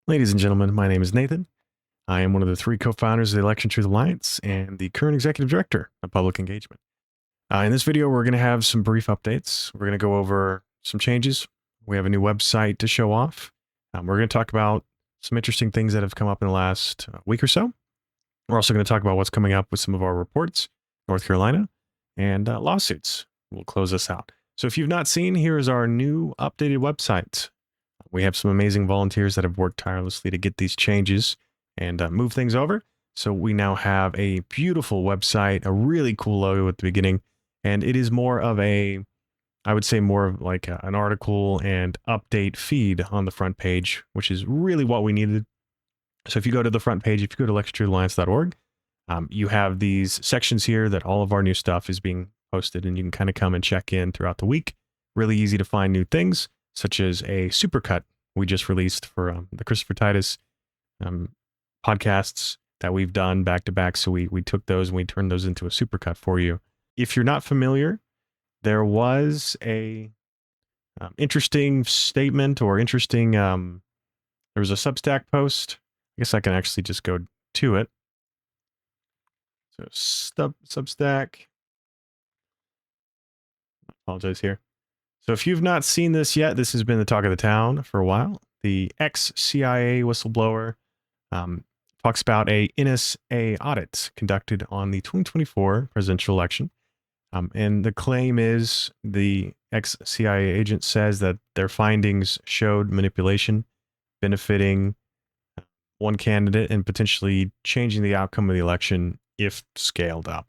Ladies and gentlemen, my name is Nathan. I am one of the 3 co-founders of the Election Truth Alliance and the current executive director of public engagement. In this video, we're going to have some brief updates. We're going to go over some changes. We have a new website to show off. We're going to talk about some interesting things that have come up in the last week or so. We're also going to talk about what's coming up with some of our reports, North Carolina, and lawsuits. We'll close this out. So if you've not seen, here is our new updated website. We have some amazing volunteers that have worked tirelessly to get these changes and move things over. So we now have a beautiful website, a really cool logo at the beginning, and it is more of a, I would say more of like an article and update feed on the front page, which is really what we needed. So if you go to the front page, if you go to electiontruthealliance.org, you have these sections here that all of our new stuff is being posted, and you can kind of come and check in throughout the week. Really easy to find new things, such as a supercut we just released for the Christopher Titus podcasts that we've done back to back. So we took those and we turned those into a supercut for you. If you're not familiar, there was a interesting statement or interesting, there was a Substack post. I guess I can actually just go to it. So Substack. I apologize here. So if you've not seen this yet, this has been the talk of the town for a while. The ex-CIA whistleblower talks about a NSA audit conducted on the 2024 presidential election. And the claim is the ex-CIA agent says that their findings showed manipulation benefiting one candidate and potentially changing the outcome of the election if scaled up.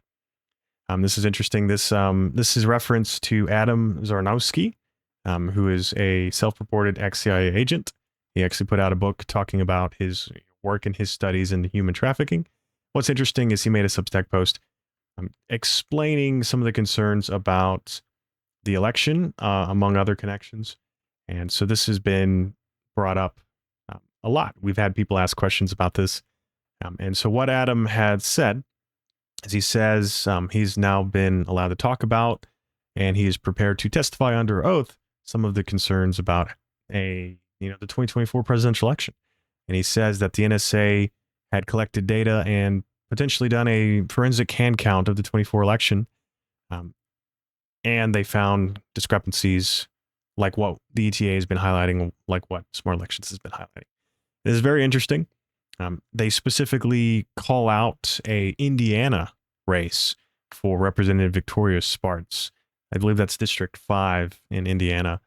This is interesting. This is reference to Adam Zarnowski, who is a self-reported ex-CIA agent. He actually put out a book talking about his work and his studies in human trafficking. What's interesting is he made a Substack post explaining some of the concerns about the election, among other connections. And so this has been brought up a lot. We've had people ask questions about this. And so what Adam had said, as he says, he's now been allowed to talk about, and he is prepared to testify under oath some of the concerns about the 2024 presidential election. And he says that the NSA had collected data and potentially done a forensic hand count of the 24 election, and they found discrepancies like what the ETA has been highlighting, like what Smart Elections has been highlighting. This is very interesting. They specifically call out a Indiana race for Representative Victoria Spartz. I believe that's District 5 in Indiana.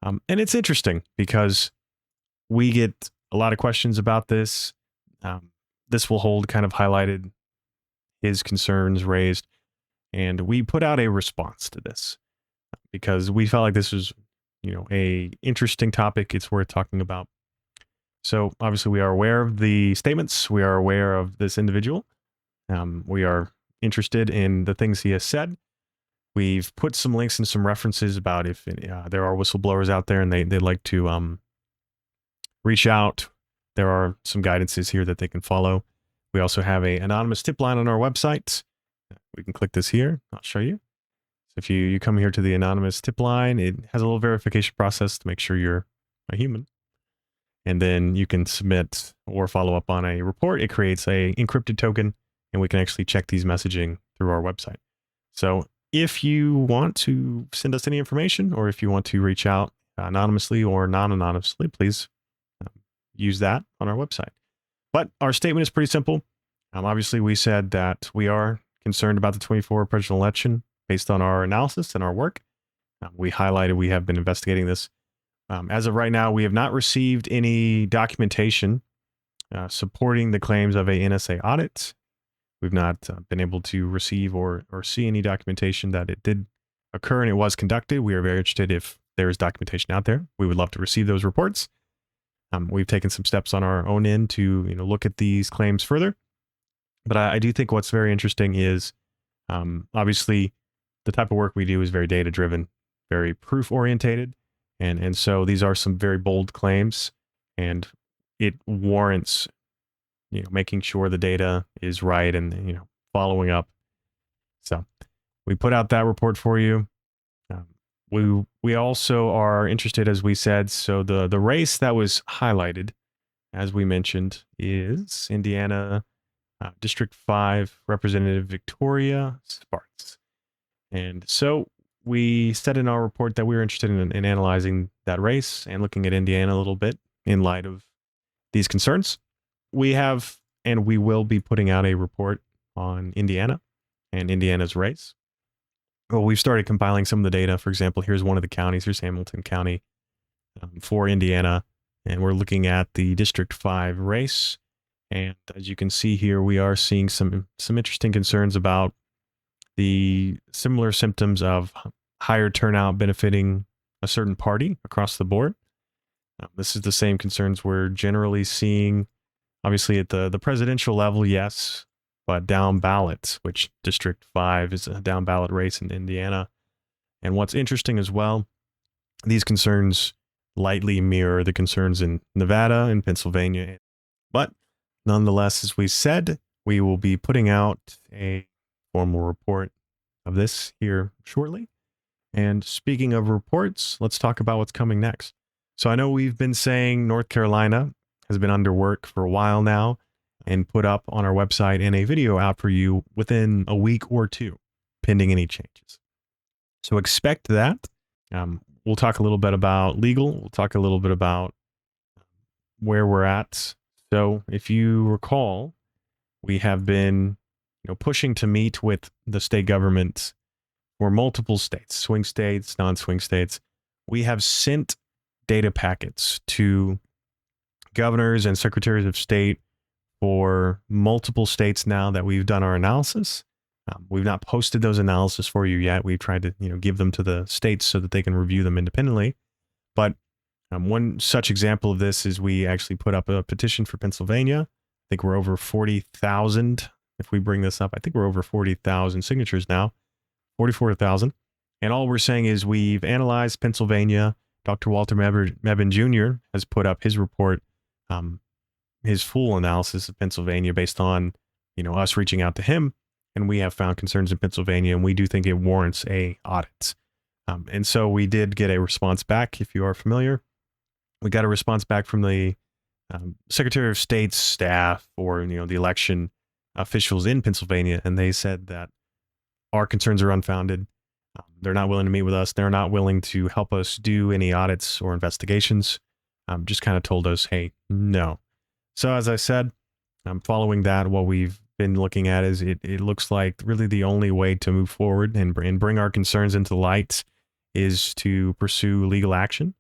And it's interesting because we get a lot of questions about this. This will hold kind of highlighted his concerns raised. And we put out a response to this because we felt like this was, a interesting topic. It's worth talking about. So obviously we are aware of the statements. We are aware of this individual. We are interested in the things he has said. We've put some links and some references about if there are whistleblowers out there and they'd like to reach out. There are some guidances here that they can follow. We also have an anonymous tip line on our website. We can click this here. I'll show you. So if you come here to the anonymous tip line, it has a little verification process to make sure you're a human. And then you can submit or follow up on a report. It creates a encrypted token, and we can actually check these messaging through our website. So if you want to send us any information, or if you want to reach out anonymously or non-anonymously, please use that on our website. But our statement is pretty simple. Obviously, we said that we are concerned about the 24 presidential election based on our analysis and our work. We highlighted we have been investigating this. As of right now, we have not received any documentation supporting the claims of a NSA audit. We've not been able to receive or see any documentation that it did occur and it was conducted. We are very interested if there is documentation out there. We would love to receive those reports. We've taken some steps on our own end to look at these claims further. But I do think what's very interesting is obviously the type of work we do is very data-driven, very proof-orientated. And so these are some very bold claims, and it warrants, making sure the data is right and, following up. So we put out that report for you. We also are interested, as we said, so the race that was highlighted as we mentioned, is Indiana District 5 Representative Victoria Sparks. And so we said in our report that we were interested in analyzing that race and looking at Indiana a little bit in light of these concerns. We have and we will be putting out a report on Indiana and Indiana's race. Well, we've started compiling some of the data. For example, here's one of the counties. Here's Hamilton County for Indiana. And we're looking at the District 5 race. And as you can see here, we are seeing some interesting concerns about the similar symptoms of higher turnout benefiting a certain party across the board. This is the same concerns we're generally seeing, obviously, at the presidential level, yes, but down ballot, which District 5 is a down ballot race in Indiana. And what's interesting as well, these concerns lightly mirror the concerns in Nevada and Pennsylvania. But nonetheless, as we said, we will be putting out a formal report of this here shortly. And speaking of reports, let's talk about what's coming next. So I know we've been saying North Carolina has been under work for a while now and put up on our website and a video out for you within a week or two, pending any changes. So expect that. We'll talk a little bit about legal. We'll talk a little bit about where we're at. So if you recall, we have been pushing to meet with the state government for multiple states, swing states, non-swing states. We have sent data packets to governors and secretaries of state for multiple states now that we've done our analysis. We've not posted those analysis for you yet. We've tried to give them to the states so that they can review them independently. But one such example of this is we actually put up a petition for Pennsylvania. I think we're over 40,000. If we bring this up, I think we're over 40,000 signatures now, 44,000. And all we're saying is we've analyzed Pennsylvania. Dr. Walter Mebane Jr. has put up his report, his full analysis of Pennsylvania based on, us reaching out to him. And we have found concerns in Pennsylvania, and we do think it warrants a audit. And so we did get a response back, if you are familiar. We got a response back from the Secretary of State's staff or, the election officials in Pennsylvania, and they said that our concerns are unfounded. They're not willing to meet with us. They're not willing to help us do any audits or investigations. Just kind of told us, hey, no. So as I said, following that, what we've been looking at is it looks like really the only way to move forward and bring our concerns into light is to pursue legal action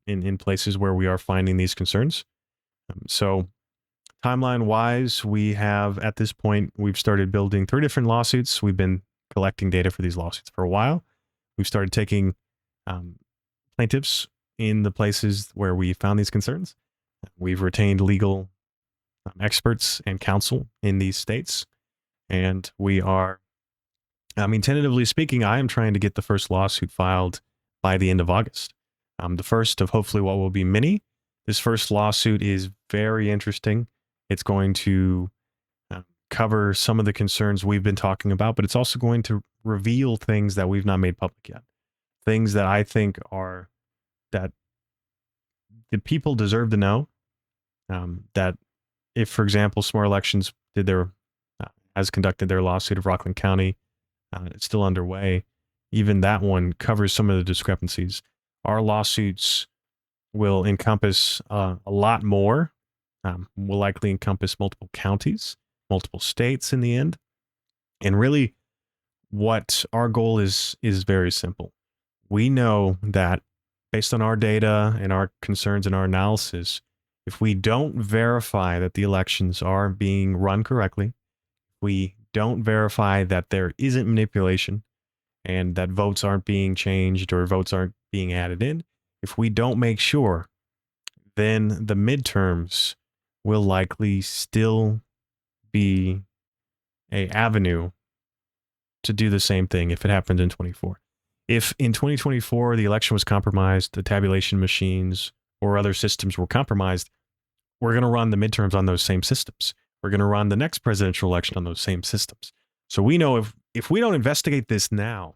in places where we are finding these concerns. So timeline wise, we have at this point, we've started building 3 different lawsuits. We've been collecting data for these lawsuits for a while. We've started taking plaintiffs in the places where we found these concerns. We've retained legal experts and counsel in these states. And we are, tentatively speaking, I am trying to get the first lawsuit filed by the end of August. The first of hopefully what will be many. This first lawsuit is very interesting. It's going to cover some of the concerns we've been talking about, but it's also going to reveal things that we've not made public yet. Things that I think are that the people deserve to know. That if, for example, Smart Elections has conducted their lawsuit of Rockland County, it's still underway. Even that one covers some of the discrepancies. Our lawsuits will encompass a lot more. Will likely encompass multiple counties, multiple states in the end. And really, what our goal is very simple. We know that based on our data and our concerns and our analysis, if we don't verify that the elections are being run correctly, we don't verify that there isn't manipulation and that votes aren't being changed or votes aren't being added in, if we don't make sure, then the midterms will likely still be an avenue to do the same thing if it happened in 24. If in 2024 the election was compromised, the tabulation machines or other systems were compromised, we're going to run the midterms on those same systems. We're going to run the next presidential election on those same systems. So we know if we don't investigate this now,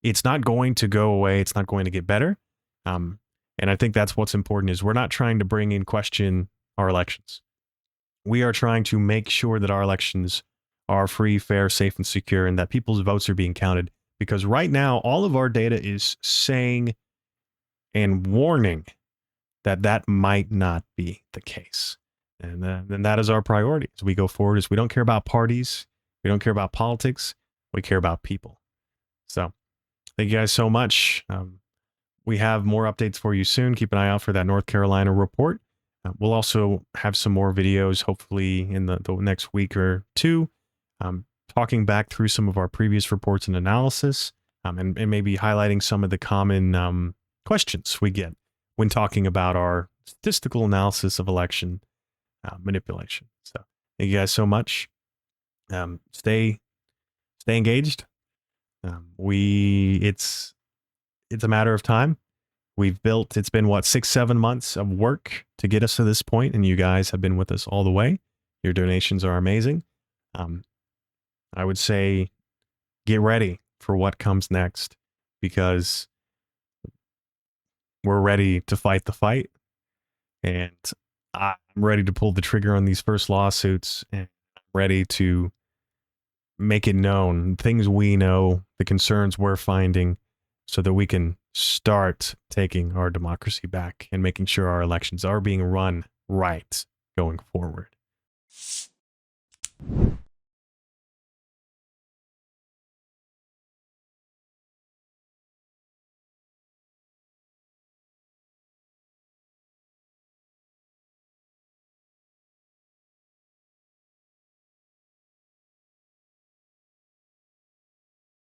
it's not going to go away. It's not going to get better. And I think that's what's important is we're not trying to bring in question our elections. We are trying to make sure that our elections are free, fair, safe, and secure, and that people's votes are being counted. Because right now, all of our data is saying and warning that that might not be the case. And then that is our priority as we go forward. Is we don't care about parties, we don't care about politics, we care about people. So thank you guys so much. We have more updates for you soon. Keep an eye out for that North Carolina report. We'll also have some more videos, hopefully in the next week or two, talking back through some of our previous reports and analysis, and maybe highlighting some of the common questions we get when talking about our statistical analysis of election manipulation. So thank you guys so much. Stay engaged. It's a matter of time. It's been what, 6-7 months of work to get us to this point, and you guys have been with us all the way. Your donations are amazing. I would say get ready for what comes next, because we're ready to fight the fight, and I'm ready to pull the trigger on these first lawsuits, and I'm ready to make it known, things we know, the concerns we're finding, so that we can start taking our democracy back and making sure our elections are being run right going forward.